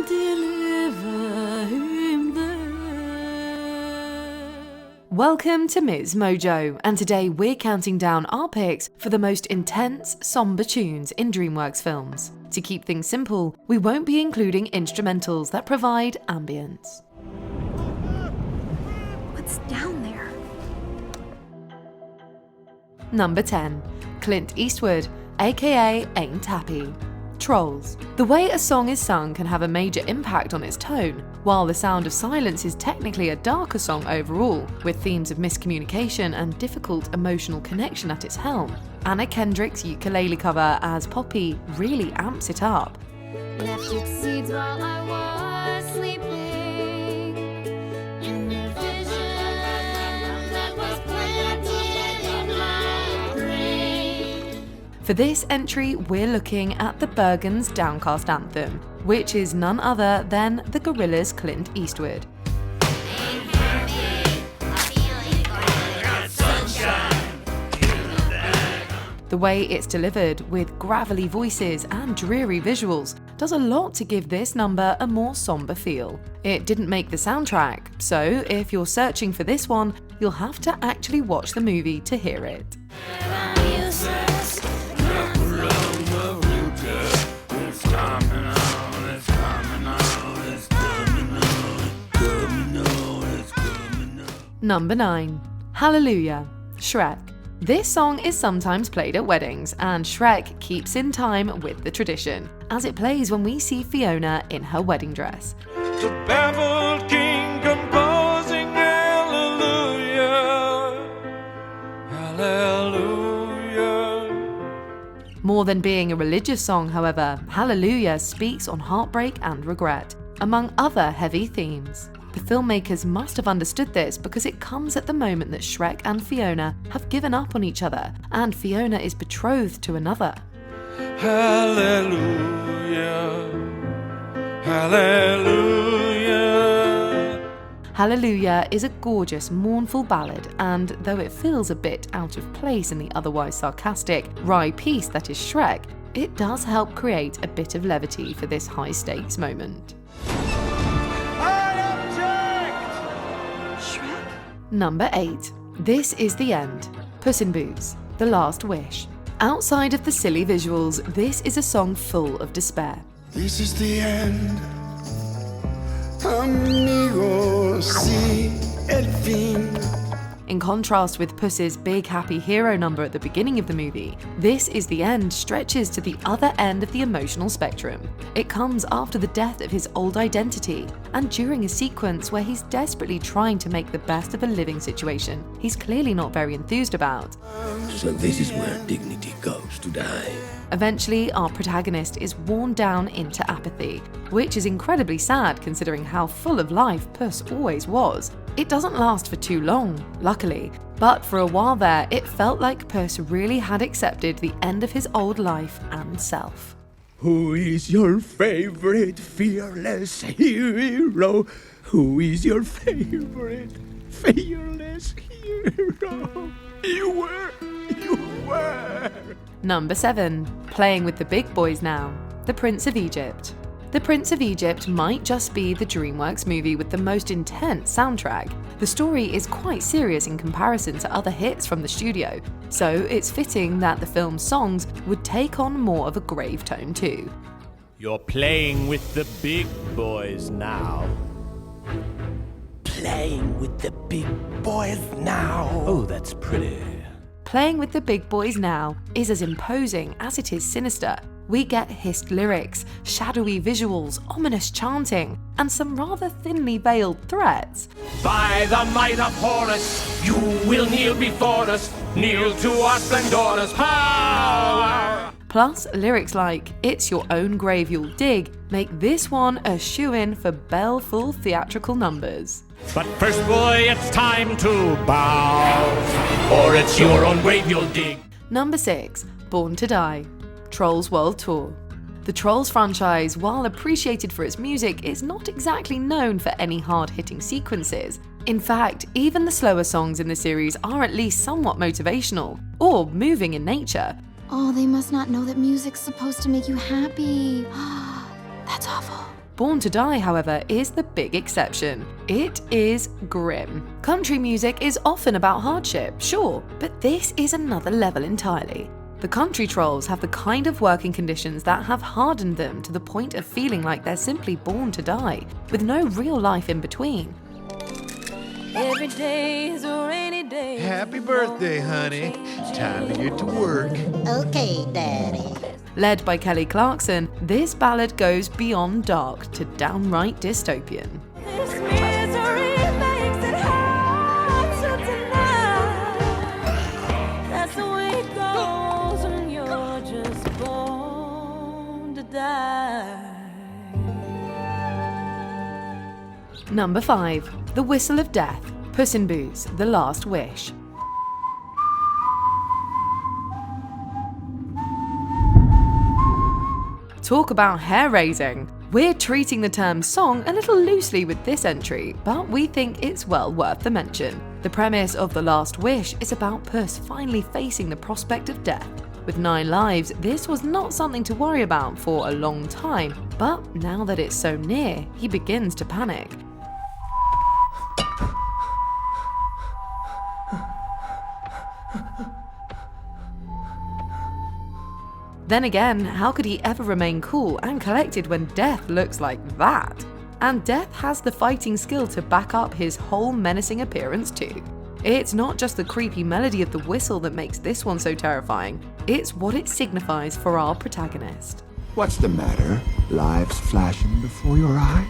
deliver him there. Welcome to MsMojo, and today we're counting down our picks for the most intense, somber tunes in DreamWorks films. To keep things simple, we won't be including instrumentals that provide ambience. What's down there? Number 10. Clint Eastwood, aka Ain't Happy. Trolls. The way a song is sung can have a major impact on its tone. While The Sound of Silence is technically a darker song overall, with themes of miscommunication and difficult emotional connection at its helm, Anna Kendrick's ukulele cover as Poppy really amps it up. Left its seeds while I was sleeping in the vision that was planted in my brain. For this entry, we're looking at the Bergen's Downcast anthem, which is none other than the Gorillaz' Clint Eastwood. The way it's delivered, with gravelly voices and dreary visuals, does a lot to give this number a more somber feel. It didn't make the soundtrack, so if you're searching for this one, you'll have to actually watch the movie to hear it. Number 9. Hallelujah, Shrek. This song is sometimes played at weddings, and Shrek keeps in time with the tradition, as it plays when we see Fiona in her wedding dress. The baffled king composing hallelujah, hallelujah. More than being a religious song, however, Hallelujah speaks on heartbreak and regret, among other heavy themes. The filmmakers must have understood this because it comes at the moment that Shrek and Fiona have given up on each other, and Fiona is betrothed to another. Hallelujah, hallelujah. Hallelujah is a gorgeous, mournful ballad, and though it feels a bit out of place in the otherwise sarcastic, wry piece that is Shrek, it does help create a bit of levity for this high-stakes moment. Number 8. This is the End, Puss in Boots, The Last Wish. Outside of the silly visuals, this is a song full of despair. This is the end, amigo, sí, el fin. In contrast with Puss's big happy hero number at the beginning of the movie, This Is the End stretches to the other end of the emotional spectrum. It comes after the death of his old identity, and during a sequence where he's desperately trying to make the best of a living situation he's clearly not very enthused about. So this is where dignity goes to die. Eventually, our protagonist is worn down into apathy, which is incredibly sad considering how full of life Puss always was. It doesn't last for too long, luckily, but for a while there, it felt like Puss really had accepted the end of his old life and self. Who is your favorite fearless hero? Who is your favorite fearless hero? You were. Number 7. Playing with the Big Boys Now, The Prince of Egypt. The Prince of Egypt might just be the DreamWorks movie with the most intense soundtrack. The story is quite serious in comparison to other hits from the studio, so it's fitting that the film's songs would take on more of a grave tone too. You're playing with the big boys now. Playing with the big boys now. Oh, that's pretty. Playing with the Big Boys Now is as imposing as it is sinister. We get hissed lyrics, shadowy visuals, ominous chanting, and some rather thinly veiled threats. By the might of Horus, you will kneel before us, kneel to our splendorous power. Plus, lyrics like, "It's your own grave you'll dig," make this one a shoo-in for bell-full theatrical numbers. But first, boy, it's time to bow, or it's your own grave you'll dig. Number 6. Born to Die, Trolls World Tour. The Trolls franchise, while appreciated for its music, is not exactly known for any hard-hitting sequences. In fact, even the slower songs in the series are at least somewhat motivational, or moving in nature. Oh, they must not know that music's supposed to make you happy. That's awful. Born to Die, however, is the big exception. It is grim. Country music is often about hardship, sure, but this is another level entirely. The country trolls have the kind of working conditions that have hardened them to the point of feeling like they're simply born to die, with no real life in between. Every day is a rainy day. Happy birthday, honey. Time to get to work. Okay, Daddy. Led by Kelly Clarkson, this ballad goes beyond dark to downright dystopian. This misery makes it hard to deny. That's the way it goes when you're just born to die. Number 5. The Whistle of Death, Puss in Boots: The Last Wish. Talk about hair-raising! We're treating the term song a little loosely with this entry, but we think it's well worth the mention. The premise of The Last Wish is about Puss finally facing the prospect of death. With 9 lives, this was not something to worry about for a long time, but now that it's so near, he begins to panic. Then again, how could he ever remain cool and collected when death looks like that? And death has the fighting skill to back up his whole menacing appearance too. It's not just the creepy melody of the whistle that makes this one so terrifying, it's what it signifies for our protagonist. What's the matter? Lives flashing before your eyes?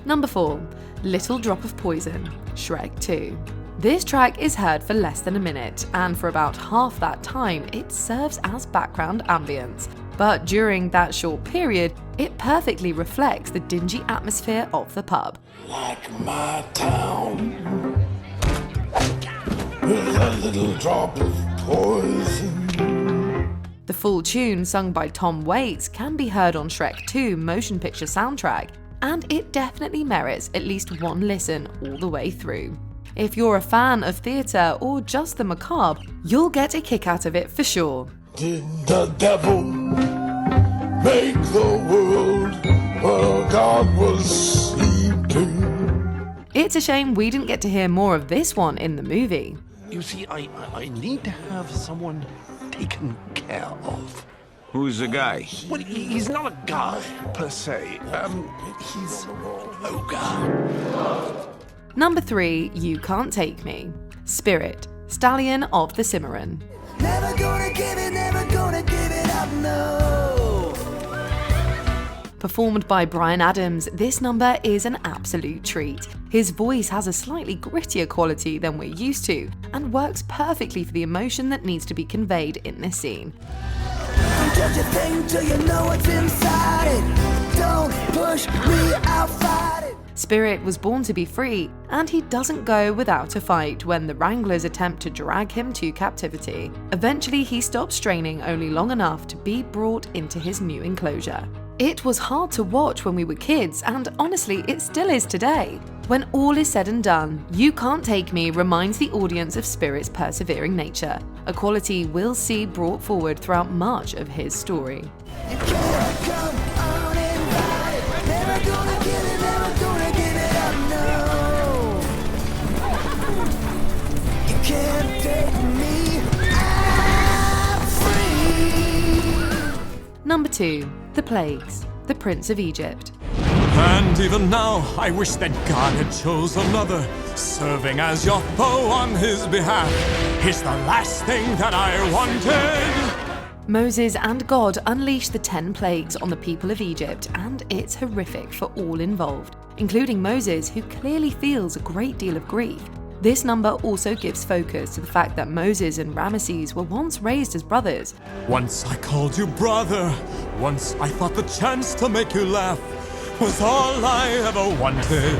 Number 4. Little Drop of Poison, Shrek 2. This track is heard for less than a minute, and for about half that time it serves as background ambience. But during that short period, it perfectly reflects the dingy atmosphere of the pub. Like my town, with a little drop of poison. The full tune, sung by Tom Waits, can be heard on Shrek 2 motion picture soundtrack, and it definitely merits at least one listen all the way through. If you're a fan of theatre or just the macabre, you'll get a kick out of it for sure. Did the devil make the world while God was sleeping? It's a shame we didn't get to hear more of this one in the movie. You see, I need to have someone taken care of. Who's the guy? Well, he's not a guy, per se. He's ogre. Number 3. You Can't Take Me, Spirit, Stallion of the Cimarron. Never gonna give it up, no. Performed by Bryan Adams, this number is an absolute treat. His voice has a slightly grittier quality than we're used to, and works perfectly for the emotion that needs to be conveyed in this scene. Don't judge a thing till you know what's inside it. Don't push me, I'll fight it. Spirit was born to be free, and he doesn't go without a fight when the Wranglers attempt to drag him to captivity. Eventually, he stops straining only long enough to be brought into his new enclosure. It was hard to watch when we were kids, and honestly, it still is today. When all is said and done, You Can't Take Me reminds the audience of Spirit's persevering nature, a quality we'll see brought forward throughout much of his story. You can't come uninvited. Never gonna give it up, no. You can't take me, I'm free. Number 2. The Plagues, The Prince of Egypt. And even now, I wish that God had chose another. Serving as your foe on his behalf is the last thing that I wanted. Moses and God unleash the 10 plagues on the people of Egypt, and it's horrific for all involved, including Moses, who clearly feels a great deal of grief. This number also gives focus to the fact that Moses and Ramesses were once raised as brothers. Once I called you brother. Once I thought the chance to make you laugh was all I ever wanted.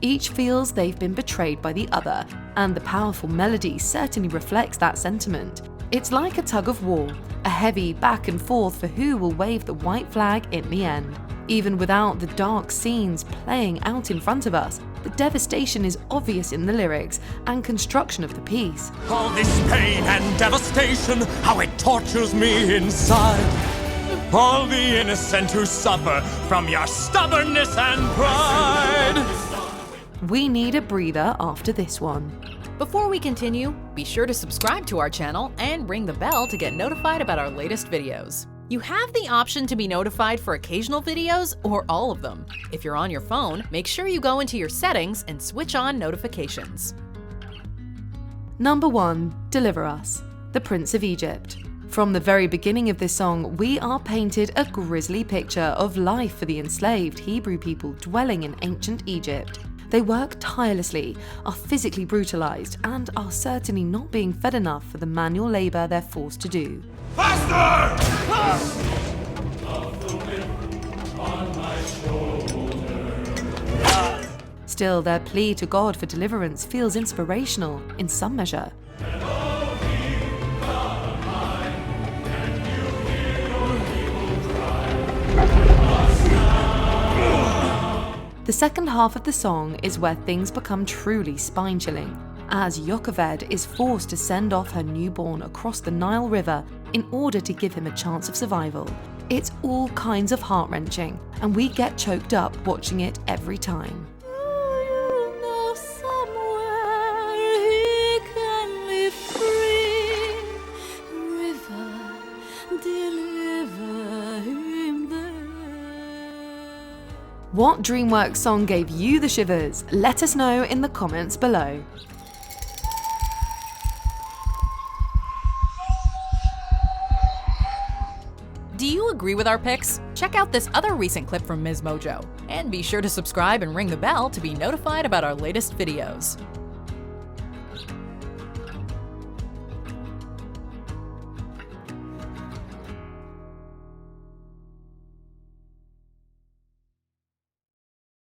Each feels they've been betrayed by the other, and the powerful melody certainly reflects that sentiment. It's like a tug of war, a heavy back and forth for who will wave the white flag in the end. Even without the dark scenes playing out in front of us, the devastation is obvious in the lyrics and construction of the piece. All this pain and devastation, how it tortures me inside. all the innocent who suffer from your stubbornness and pride. We need a breather after this one. Before we continue, be sure to subscribe to our channel and ring the bell to get notified about our latest videos. You have the option to be notified for occasional videos or all of them. If you're on your phone, make sure you go into your settings and switch on notifications. Number 1. Deliver Us, the Prince of Egypt. From the very beginning of this song, we are painted a grisly picture of life for the enslaved Hebrew people dwelling in ancient Egypt. They work tirelessly, are physically brutalized, and are certainly not being fed enough for the manual labor they're forced to do. Still, their plea to God for deliverance feels inspirational in some measure. The second half of the song is where things become truly spine-chilling, as Jochebed is forced to send off her newborn across the Nile River in order to give him a chance of survival. It's all kinds of heart-wrenching, and we get choked up watching it every time. What DreamWorks song gave you the shivers? Let us know in the comments below. Do you agree with our picks? Check out this other recent clip from MsMojo. And be sure to subscribe and ring the bell to be notified about our latest videos.